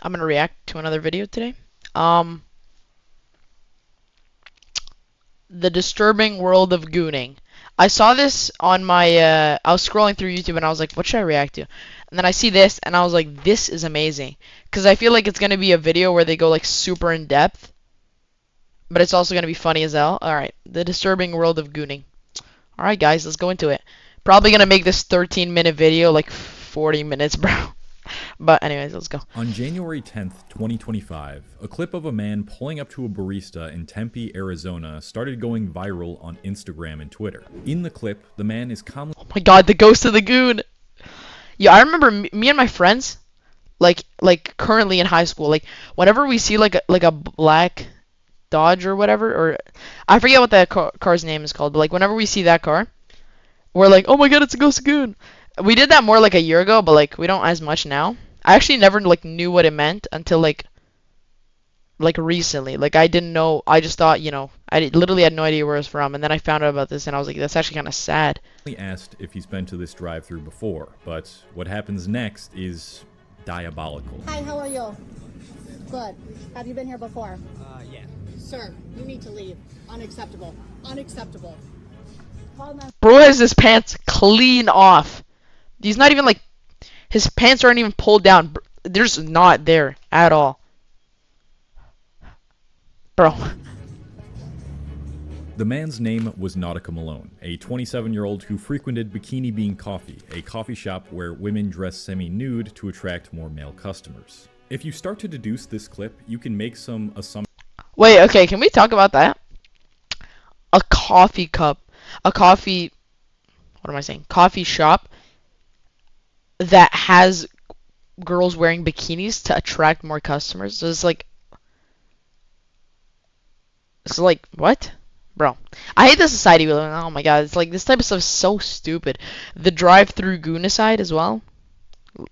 I'm gonna react to another video today. Um, The Disturbing World of Gooning. I saw this on my, I was scrolling through YouTube and I was like, what should I react to? And then I see this and I was like, this is amazing. Because I feel like it's gonna be a video where they go like super in depth, but it's also gonna be funny as hell. Alright, The Disturbing World of Gooning. Alright guys, let's go into it. Probably gonna make this 13-minute video like 40 minutes, bro. But anyways, let's go. On January 10th, 2025, a clip of a man pulling up to a barista in Tempe, Arizona started going viral on Instagram and Twitter. In the clip, the man is calmly Oh my god, the ghost of the goon. Yeah, I remember me and my friends, like currently in high school, like whenever we see like a black Dodge or whatever, or I forget what that car's name is called, but like whenever we see that car, we're like, oh my god, it's a ghost of goon. We did that more like a year ago, but like we don't as much now. I actually never like knew what it meant until like recently. Like I didn't know. I just thought, literally had no idea where it was from, and then I found out about this, and I was like, that's actually kind of sad. asked if he's been to this drive-thru before, but what happens next is diabolical. Hi, how are you? Good. Have you been here before? Yeah. Sir, you need to leave. Unacceptable. Unacceptable. Call them. Bro has his pants clean off. He's not even like, his pants aren't even pulled down. They're just not there at all. Bro. The man's name was Nautica Malone, a 27-year-old who frequented Bikini Bean Coffee, a coffee shop where women dress semi-nude to attract more male customers. If you start to deduce this clip, you can make some assumptions. Wait, okay, can we talk about that? A coffee cup. A coffee... What am I saying? Coffee shop that has girls wearing bikinis to attract more customers. So it's like... what? Bro. I hate the society we live in. Oh my god, it's like, this type of stuff is so stupid. The drive-through goonicide as well.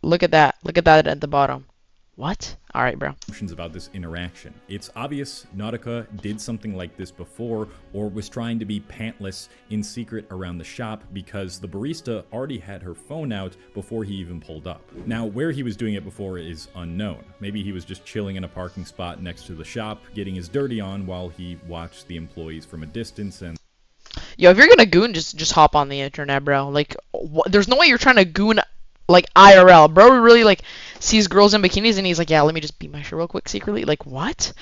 Look at that. Look at that at the bottom. What? Alright, bro. About this interaction. It's obvious Nautica did something like this before or was trying to be pantless in secret around the shop because the barista already had her phone out before he even pulled up. Now, where he was doing it before is unknown. Maybe he was just chilling in a parking spot next to the shop, getting his dirty on while he watched the employees from a distance and... Yo, if you're gonna goon, just hop on the internet, bro. Like, there's no way you're trying to goon like IRL. Bro really like sees girls in bikinis and he's like, yeah, let me just beat my shirt real quick secretly. Like, what?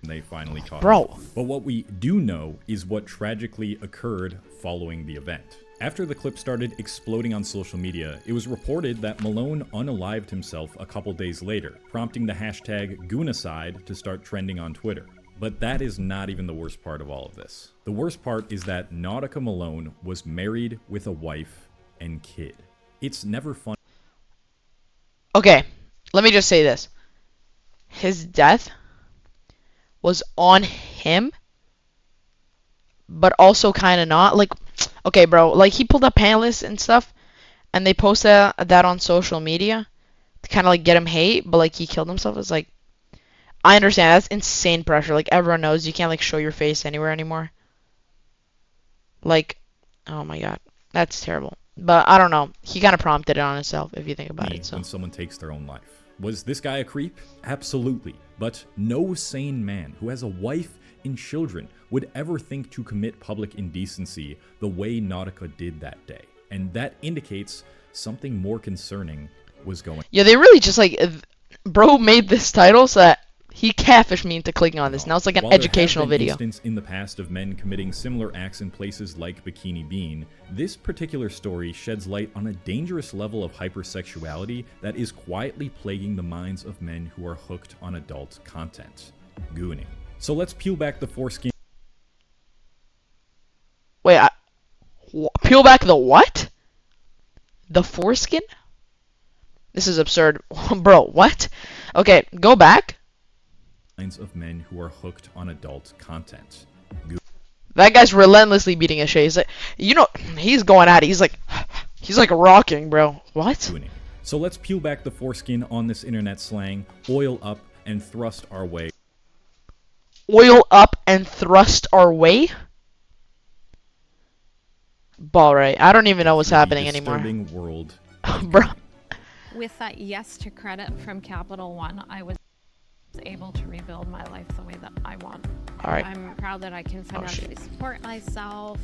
They finally caught Bro. him. But what we do know is what tragically occurred following the event. After the clip started exploding on social media, it was reported that Malone unalived himself a couple days later, prompting the hashtag Goonicide to start trending on Twitter. But that is not even the worst part of all of this. The worst part is that Nautica Malone was married with a wife and kid. It's never fun. Okay, let me just say this. His death was on him, but also kind of not. Like, okay, bro, like he pulled up panelists and stuff, and they posted that on social media to kind of like get him hate, but like he killed himself. It's like, I understand, that's insane pressure. Like, everyone knows you can't like show your face anywhere anymore. Like, oh my god, that's terrible. But I don't know. He kind of prompted it on himself, if you think about it. So. When someone takes their own life. Was this guy a creep? Absolutely. But no sane man who has a wife and children would ever think to commit public indecency the way Nautica did that day. And that indicates something more concerning was going. Yeah, they really just like, bro made this title so that he catfished me into clicking on this. Now it's like an educational video. Instance in the past of men committing similar acts in places like Bikini Bean, this particular story sheds light on a dangerous level of hypersexuality that is quietly plaguing the minds of men who are hooked on adult content. Gooning. So let's peel back the foreskin. Wait, peel back the what? The foreskin? This is absurd. Bro, what? Okay, go back. Of men who are hooked on adult content. That guy's relentlessly beating his shit. He's like, he's going at it. He's like rocking, bro. What? So let's peel back the foreskin on this internet slang, oil up and thrust our way. Oil up and thrust our way? Ball right. I don't even know what's happening anymore. Disturbing world. Bro. with that yes to credit from Capital One, I was able to rebuild my life the way that I want. All right. I'm proud that I can financially support myself.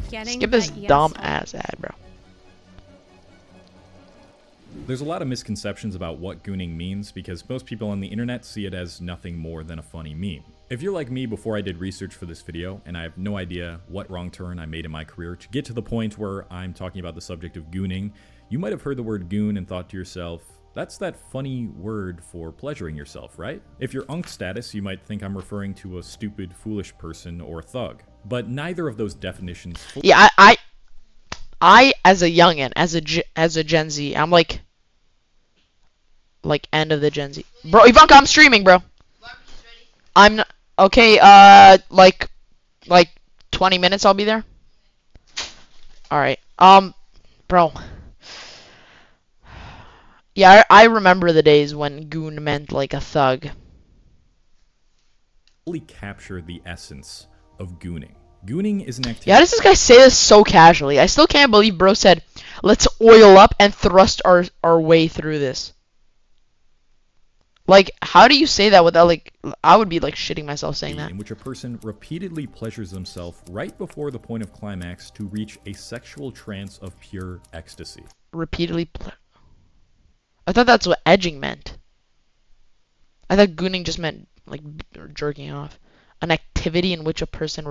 Getting Skip this that dumb yes ass ad, bro. There's a lot of misconceptions about what gooning means because most people on the internet see it as nothing more than a funny meme. If you're like me before I did research for this video, and I have no idea what wrong turn I made in my career to get to the point where I'm talking about the subject of gooning, you might have heard the word goon and thought to yourself, that's that funny word for pleasuring yourself, right? If you're unk status, you might think I'm referring to a stupid, foolish person or thug. But neither of those definitions. Yeah, I as a youngin, as a Gen Z, I'm like end of the Gen Z. Bro, Ivanka, I'm streaming, bro. I'm not, okay. Like 20 minutes, I'll be there. All right. Bro. Yeah, I remember the days when goon meant like a thug. Fully capture the essence of gooning. Gooning is an activity. Yeah, how does this guy say this so casually? I still can't believe bro said, let's oil up and thrust our way through this. Like, how do you say that without, like, I would be, like, shitting myself saying that. In which a person repeatedly pleasures themselves right before the point of climax to reach a sexual trance of pure ecstasy. Repeatedly I thought that's what edging meant. I thought gooning just meant, like, jerking off. An activity in which a person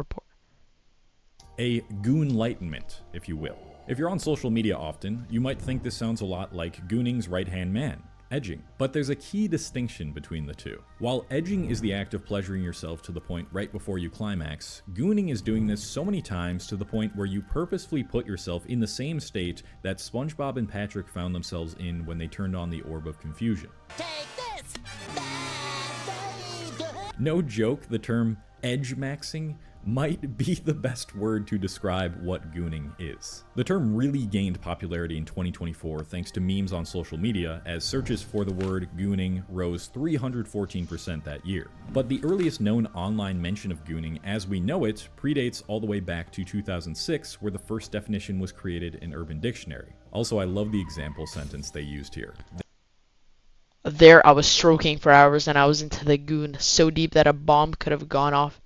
A goonlightenment, if you will. If you're on social media often, you might think this sounds a lot like gooning's right-hand man, edging. But there's a key distinction between the two. While edging is the act of pleasuring yourself to the point right before you climax, gooning is doing this so many times to the point where you purposefully put yourself in the same state that SpongeBob and Patrick found themselves in when they turned on the Orb of Confusion. Take this! No joke, the term edge maxing might be the best word to describe what gooning is. The term really gained popularity in 2024 thanks to memes on social media, as searches for the word gooning rose 314% that year. But the earliest known online mention of gooning as we know it predates all the way back to 2006, where the first definition was created in Urban Dictionary. Also, I love the example sentence they used here. There, I was stroking for hours and I was into the goon so deep that a bomb could have gone off.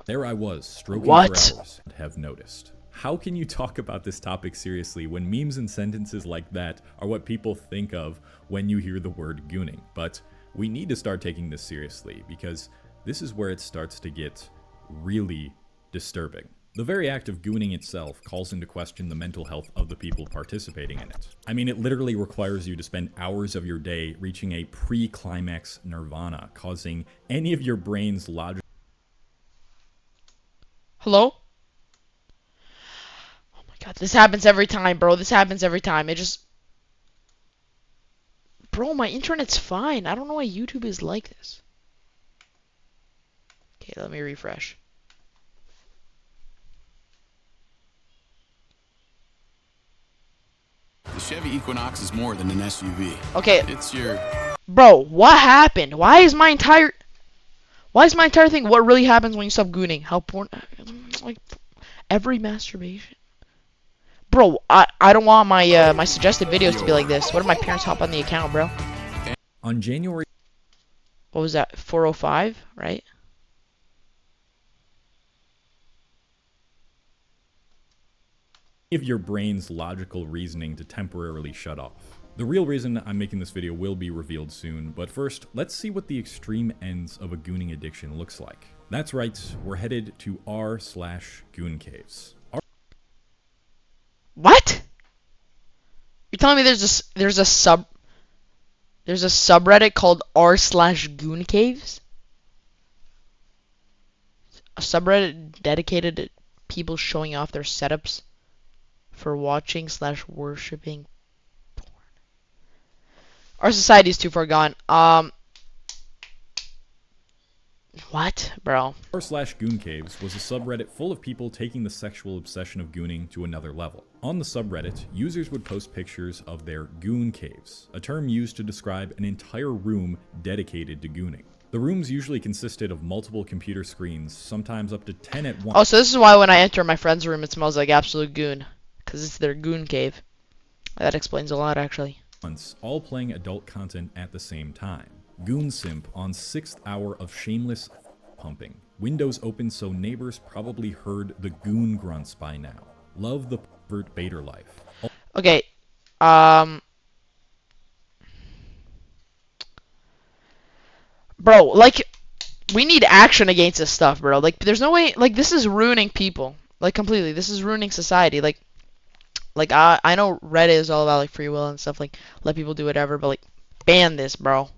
There I was, stroking What? for hours, and have noticed. How can you talk about this topic seriously when memes and sentences like that are what people think of when you hear the word gooning? But we need to start taking this seriously, because this is where it starts to get really disturbing. The very act of gooning itself calls into question the mental health of the people participating in it. I mean, it literally requires you to spend hours of your day reaching a pre-climax nirvana, causing any of your brain's logic. Hello? Oh my god, this happens every time, bro. This happens every time. It just... Bro, my internet's fine. I don't know why YouTube is like this. Okay, let me refresh. The Chevy Equinox is more than an SUV. Okay, It's your... bro, what happened? Why is my entire thing what really happens when you stop gooning? How porn... Like, every masturbation. Bro, I don't want my my suggested videos to be like this. What if my parents hop on the account, bro? On January What was that? 405, right? of your brain's logical reasoning to temporarily shut off. The real reason I'm making this video will be revealed soon, but first, let's see what the extreme ends of a gooning addiction looks like. That's right, we're headed to r/goon caves. What? You're telling me there's a subreddit called r/goon caves? A subreddit dedicated to people showing off their setups for watching/worshipping porn. Our society is too far gone. What, bro? r/goon caves was a subreddit full of people taking the sexual obsession of gooning to another level. On the subreddit, users would post pictures of their goon caves, a term used to describe an entire room dedicated to gooning. The rooms usually consisted of multiple computer screens, sometimes up to 10 at once. Oh, so this is why when I enter my friend's room, it smells like absolute goon, because it's their goon cave. That explains a lot, actually. Months, all playing adult content at the same time. Goon Simp on 6th hour of shameless pumping. Windows open so neighbors probably heard the goon grunts by now. Love the pervert baiter life. Okay, bro, like, we need action against this stuff, bro. Like, there's no way, like, this is ruining people. Like, completely. This is ruining society. Like, I know Reddit is all about, like, free will and stuff, like, let people do whatever, but, like, ban this, bro.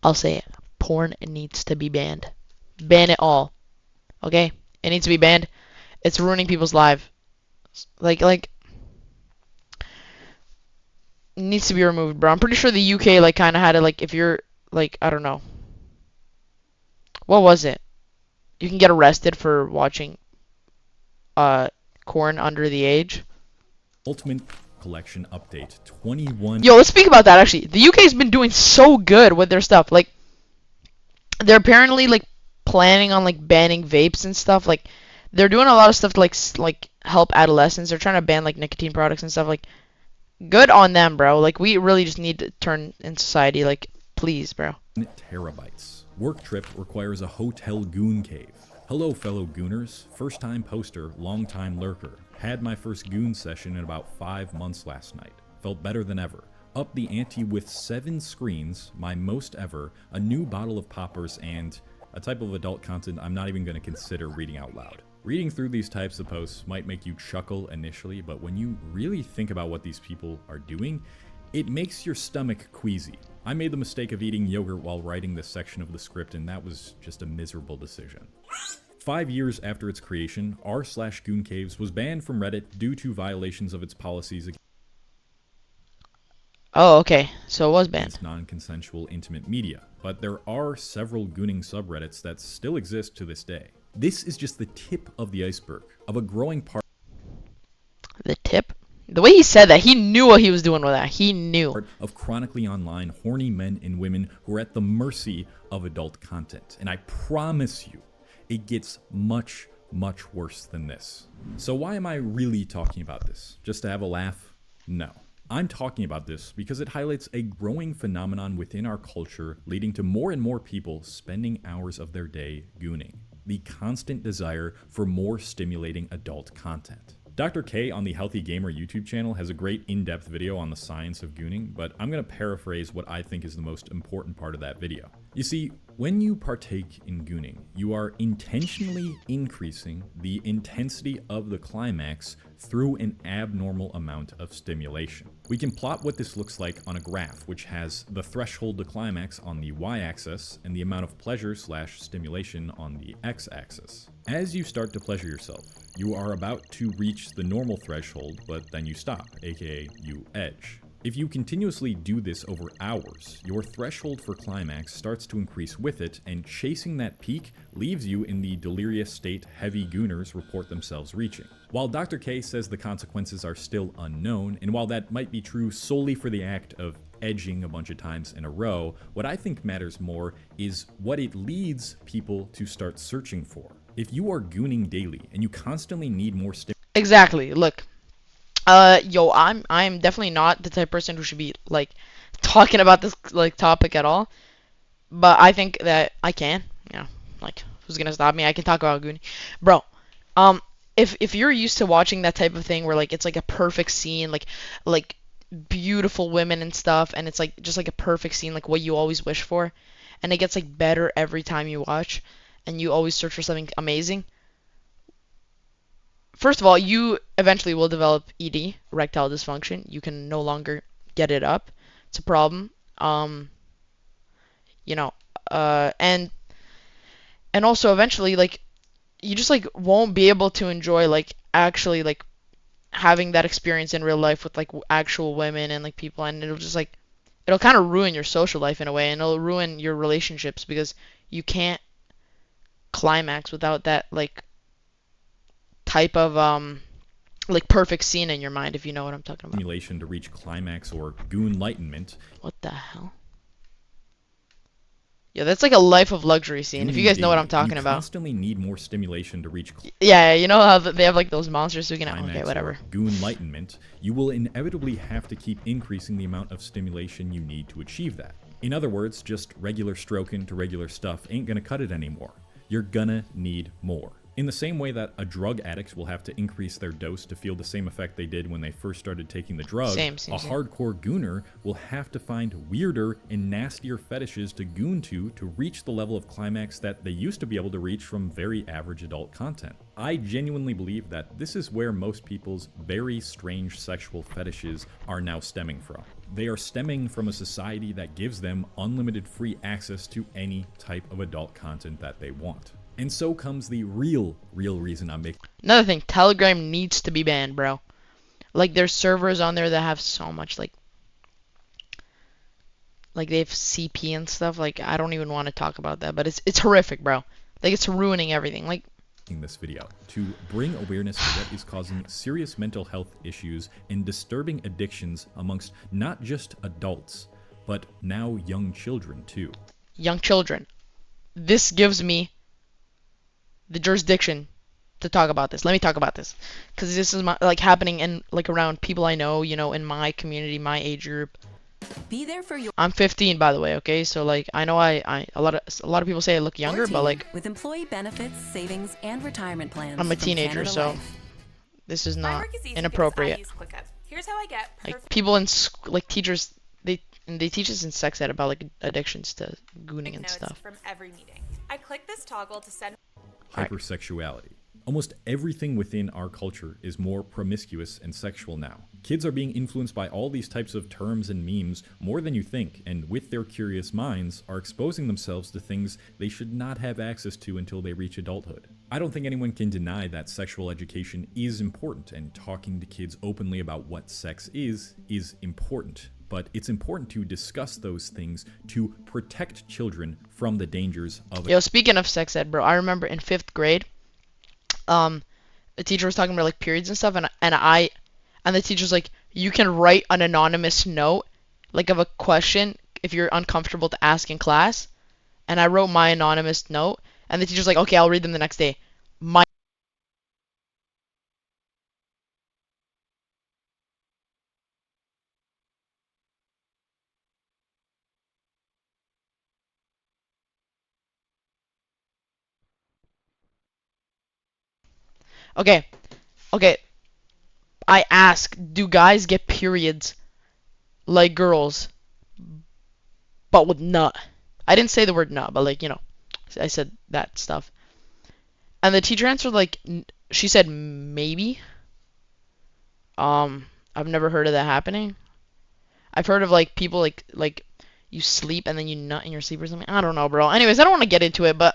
I'll say it. Porn needs to be banned. Ban it all. Okay? It needs to be banned. It's ruining people's lives. Like, it needs to be removed, bro. I'm pretty sure the UK, like, kind of had it, like, if you're, like, I don't know. What was it? You can get arrested for watching, corn under the age. Ultimate Collection update 21. Yo, let's speak about that, actually. The UK's been doing so good with their stuff. Like, they're apparently, like, planning on, like, banning vapes and stuff. Like, they're doing a lot of stuff to, like help adolescents. They're trying to ban, like, nicotine products and stuff. Like, good on them, bro. Like, we really just need to turn in society. Like, please, bro. Terabytes. Work trip requires a hotel goon cave. Hello, fellow gooners. First time poster, long time lurker. Had my first goon session in about 5 months last night. Felt better than ever. Up the ante with 7 screens, my most ever, a new bottle of poppers, and a type of adult content I'm not even going to consider reading out loud. Reading through these types of posts might make you chuckle initially, but when you really think about what these people are doing, it makes your stomach queasy. I made the mistake of eating yogurt while writing this section of the script, and that was just a miserable decision. 5 years after its creation, r/Goon Caves was banned from Reddit due to violations of its policies Oh, okay. So it was banned. against non-consensual intimate media, but there are several gooning subreddits that still exist to this day. This is just the tip of the iceberg of a growing part The tip? The way he said that, he knew what he was doing with that. He knew. of chronically online horny men and women who are at the mercy of adult content. And I promise you, it gets much, much worse than this. So why am I really talking about this? Just to have a laugh? No. I'm talking about this because it highlights a growing phenomenon within our culture, leading to more and more people spending hours of their day gooning. The constant desire for more stimulating adult content. Dr. K on the Healthy Gamer YouTube channel has a great in-depth video on the science of gooning, but I'm going to paraphrase what I think is the most important part of that video. You see, when you partake in gooning, you are intentionally increasing the intensity of the climax through an abnormal amount of stimulation. We can plot what this looks like on a graph, which has the threshold to climax on the y-axis and the amount of pleasure/stimulation on the x-axis. As you start to pleasure yourself, you are about to reach the normal threshold, but then you stop, aka you edge. If you continuously do this over hours, your threshold for climax starts to increase with it, and chasing that peak leaves you in the delirious state heavy gooners report themselves reaching. While Dr. K says the consequences are still unknown, and while that might be true solely for the act of edging a bunch of times in a row, what I think matters more is what it leads people to start searching for. If you are gooning daily and you constantly need more Exactly. Look. Yo, I'm definitely not the type of person who should be, like, talking about this, like, topic at all. But I think that I can. You know, like, who's gonna stop me? I can talk about Gooning. Bro, if you're used to watching that type of thing where, like, it's like a perfect scene, like beautiful women and stuff, and it's like just like a perfect scene, like what you always wish for, and it gets like better every time you watch, and you always search for something amazing. First of all, you eventually will develop ED, erectile dysfunction. You can no longer get it up. It's a problem. You know, and also eventually, like, you just like won't be able to enjoy like actually like having that experience in real life with like actual women and like people, and it'll just like it'll kind of ruin your social life in a way, and it'll ruin your relationships because you can't climax without that like type of like perfect scene in your mind, if you know what I'm talking about. stimulation to reach climax or goon enlightenment. What the hell? Yeah, that's like a life of luxury scene. If you Gooning guys know what I'm daily, and talking you about. constantly need more stimulation to reach Yeah, you know how they have like those monsters who can. Okay, climax or whatever. goon-lightenment, you will inevitably have to keep increasing the amount of stimulation you need to achieve that. In other words, just regular stroking to regular stuff ain't gonna cut it anymore. You're gonna need more. In the same way that a drug addict will have to increase their dose to feel the same effect they did when they first started taking the drug, Same. a hardcore gooner will have to find weirder and nastier fetishes to goon to reach the level of climax that they used to be able to reach from very average adult content. I genuinely believe that this is where most people's very strange sexual fetishes are now stemming from. They are stemming from a society that gives them unlimited free access to any type of adult content that they want. And so comes the real reason I'm making Another thing, Telegram needs to be banned, bro. Like there's servers on there that have so much like they have CP and stuff. Like I don't even want to talk about that, but it's horrific, bro. Like it's ruining everything. Like this video to bring awareness to what is causing serious mental health issues and disturbing addictions amongst not just adults, but now young children too. young children. This gives me the jurisdiction to talk about this. Let me talk about this, because this is like happening in like around people I know, in my community, my age group. Be there for your I'm 15, by the way. Okay, so like I know a lot of people say I look younger, but like with employee benefits, savings, and retirement plans. I'm a from teenager, Canada so Life. this is My not work is easy inappropriate. because I use ClickUp. Here's how I get Like perfect people in like teachers, they teach us in sex ed about like addictions to gooning and notes stuff. from every meeting. I click this toggle to send Hypersexuality. Almost everything within our culture is more promiscuous and sexual now. Kids are being influenced by all these types of terms and memes more than you think, and with their curious minds are exposing themselves to things they should not have access to until they reach adulthood. I don't think anyone can deny that sexual education is important, and talking to kids openly about what sex is important. But it's important to discuss those things to protect children from the dangers of it. Yo, speaking of sex ed, bro, I remember in 5th grade, the teacher was talking about like periods and stuff, and the teacher's like, you can write an anonymous note, like of a question if you're uncomfortable to ask in class. And I wrote my anonymous note, and the teacher's like, okay, I'll read them the next day. My okay, okay. I ask, do guys get periods like girls, but with nut? I didn't say the word nut, but like I said that stuff. And the teacher answered like, she said maybe. I've never heard of that happening. I've heard of like people like you sleep and then you nut in your sleep or something. I don't know, bro. Anyways, I don't want to get into it, but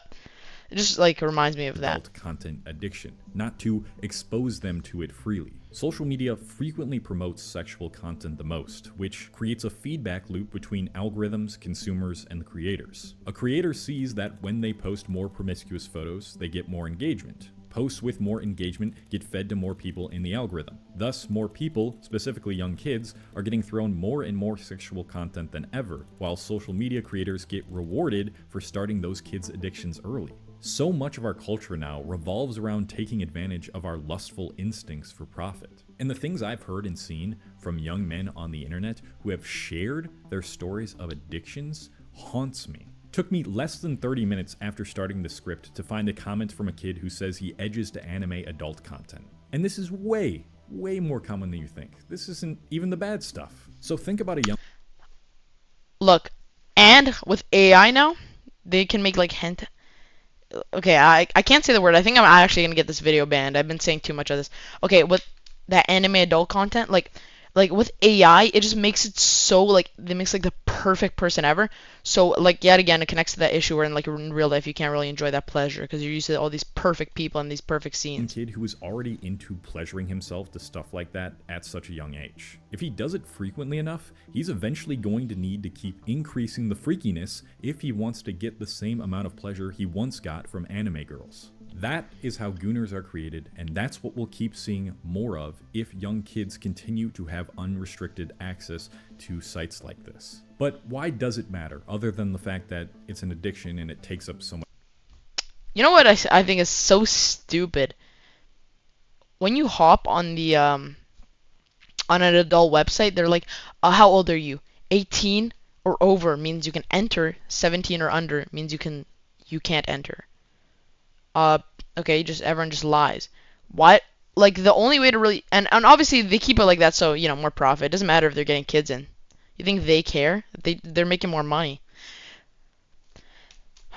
it just like reminds me of that. Adult content addiction, not to expose them to it freely. Social media frequently promotes sexual content the most, which creates a feedback loop between algorithms, consumers, and creators. A creator sees that when they post more promiscuous photos, they get more engagement. Posts with more engagement get fed to more people in the algorithm. Thus, more people, specifically young kids, are getting thrown more and more sexual content than ever, while social media creators get rewarded for starting those kids' addictions early. So much of our culture now revolves around taking advantage of our lustful instincts for profit. And the things I've heard and seen from young men on the internet who have shared their stories of addictions haunts me. Took me less than 30 minutes after starting the script to find a comment from a kid who says he edges to anime adult content. And this is way more common than you think. This isn't even the bad stuff. So think about a young... Look, and with AI now, they can make like hint. Okay, I can't say the word. I think I'm actually gonna get this video banned. I've been saying too much of this. Okay, with that anime adult content, like with AI, it just makes it so like it makes like the perfect person ever. So like yet again, it connects to that issue where in real life you can't really enjoy that pleasure because you're used to all these perfect people and these perfect scenes. Kid who is already into pleasuring himself to stuff like that at such a young age. If he does it frequently enough, he's eventually going to need to keep increasing the freakiness if he wants to get the same amount of pleasure he once got from anime girls. That is how Gooners are created, and that's what we'll keep seeing more of if young kids continue to have unrestricted access to sites like this. But why does it matter, other than the fact that it's an addiction and it takes up so much? You know what I think is so stupid? When you hop on the on an adult website, they're like, how old are you? 18 or over means you can enter. 17 or under means you can't enter. Uh, okay, just everyone just lies. What? Like the only way to really and obviously they keep it like that so more profit. It doesn't matter if they're getting kids in. You think they care? They're making more money.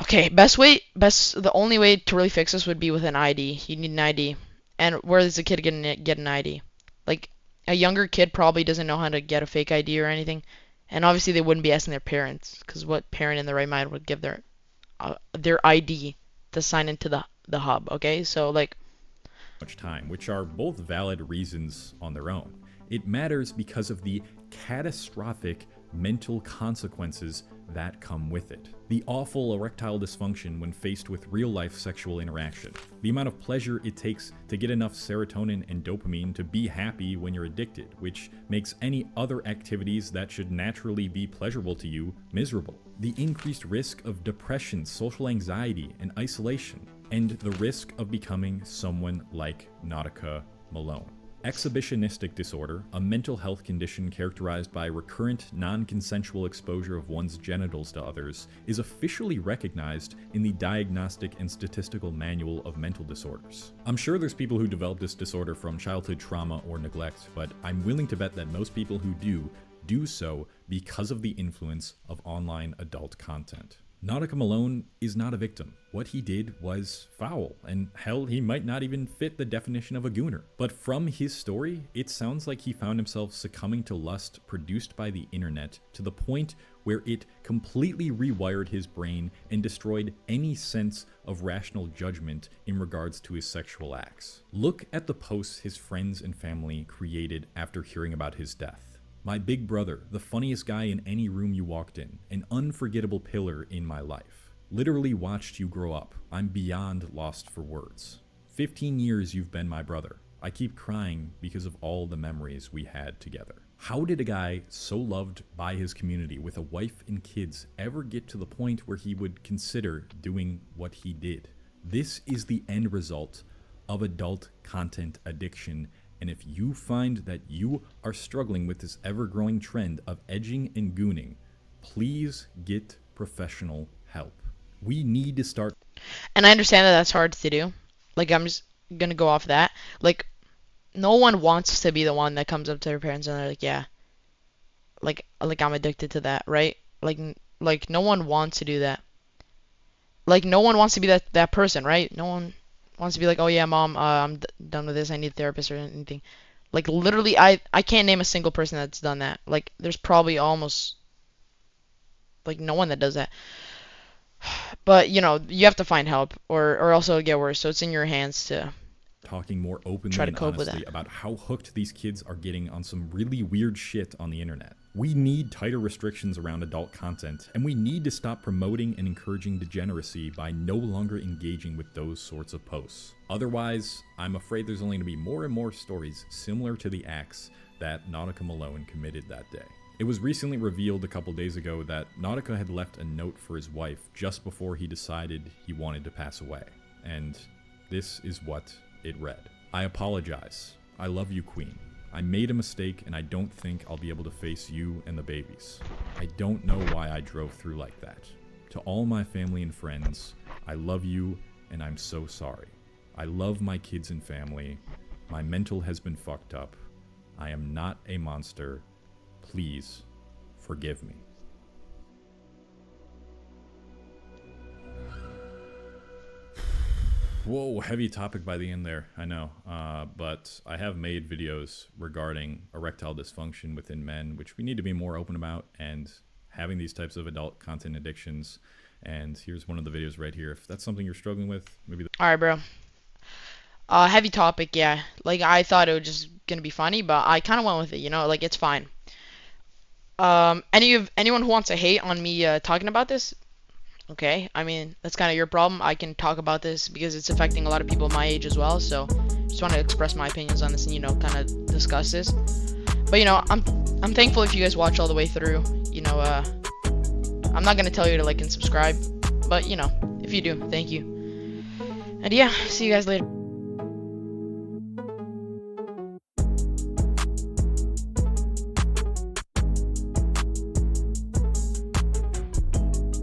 Okay, the only way to really fix this would be with an ID. You need an ID. And where is the kid gonna get an ID? Like, a younger kid probably doesn't know how to get a fake ID or anything. And obviously they wouldn't be asking their parents, because what parent in their right mind would give their ID to sign into the hub, okay? So, like, Much time, which are both valid reasons on their own. It matters because of the catastrophic mental consequences that come with it. The awful erectile dysfunction when faced with real-life sexual interaction. The amount of pleasure it takes to get enough serotonin and dopamine to be happy when you're addicted, which makes any other activities that should naturally be pleasurable to you miserable. The increased risk of depression, social anxiety, and isolation, and the risk of becoming someone like Nautica Malone. Exhibitionistic disorder, a mental health condition characterized by recurrent, non-consensual exposure of one's genitals to others, is officially recognized in the Diagnostic and Statistical Manual of Mental Disorders. I'm sure there's people who develop this disorder from childhood trauma or neglect, but I'm willing to bet that most people who do so because of the influence of online adult content. Nautica Malone is not a victim. What he did was foul, and hell, he might not even fit the definition of a gooner. But from his story, it sounds like he found himself succumbing to lust produced by the internet to the point where it completely rewired his brain and destroyed any sense of rational judgment in regards to his sexual acts. Look at the posts his friends and family created after hearing about his death. My big brother, the funniest guy in any room you walked in, an unforgettable pillar in my life. Literally watched you grow up. I'm beyond lost for words. 15 years you've been my brother. I keep crying because of all the memories we had together. How did a guy so loved by his community with a wife and kids ever get to the point where he would consider doing what he did? This is the end result of adult content addiction. And if you find that you are struggling with this ever-growing trend of edging and gooning, please get professional help. We need to start. and I understand that that's hard to do. Like, I'm just gonna go off that. Like, no one wants to be the one that comes up to their parents and they're like, yeah, like I'm addicted to that, right? Like no one wants to do that. Like, no one wants to be that person, right? No one wants to be like, oh yeah, mom, I'm done with this. I need a therapist or anything. Like, literally, I can't name a single person that's done that. Like, there's probably almost like no one that does that. But you have to find help, or else it'll get worse. So it's in your hands to talking more openly try to and cope with honestly that. about how hooked these kids are getting on some really weird shit on the internet. We need tighter restrictions around adult content, and we need to stop promoting and encouraging degeneracy by no longer engaging with those sorts of posts. Otherwise, I'm afraid there's only going to be more and more stories similar to the acts that Nautica Malone committed that day. It was recently revealed a couple days ago that Nautica had left a note for his wife just before he decided he wanted to pass away. And this is what it read. I apologize. I love you, Queen. I made a mistake and I don't think I'll be able to face you and the babies. I don't know why I drove through like that. To all my family and friends, I love you and I'm so sorry. I love my kids and family. My mental has been fucked up. I am not a monster. Please forgive me. Whoa, heavy topic by the end there, I know. But I have made videos regarding erectile dysfunction within men, which we need to be more open about, and having these types of adult content addictions. And here's one of the videos right here. If that's something you're struggling with, maybe... All right, bro. Heavy topic, yeah. Like, I thought it was just gonna be funny, but I kind of went with it, like, it's fine. Anyone who wants to hate on me talking about this, Okay, I mean, that's kind of your problem. I can talk about this because it's affecting a lot of people my age as well, so just want to express my opinions on this and, you know, kind of discuss this. But, you know, I'm thankful if you guys watch all the way through. You know, I'm not going to tell you to like and subscribe, but, you know, if you do, thank you. And yeah, see you guys later.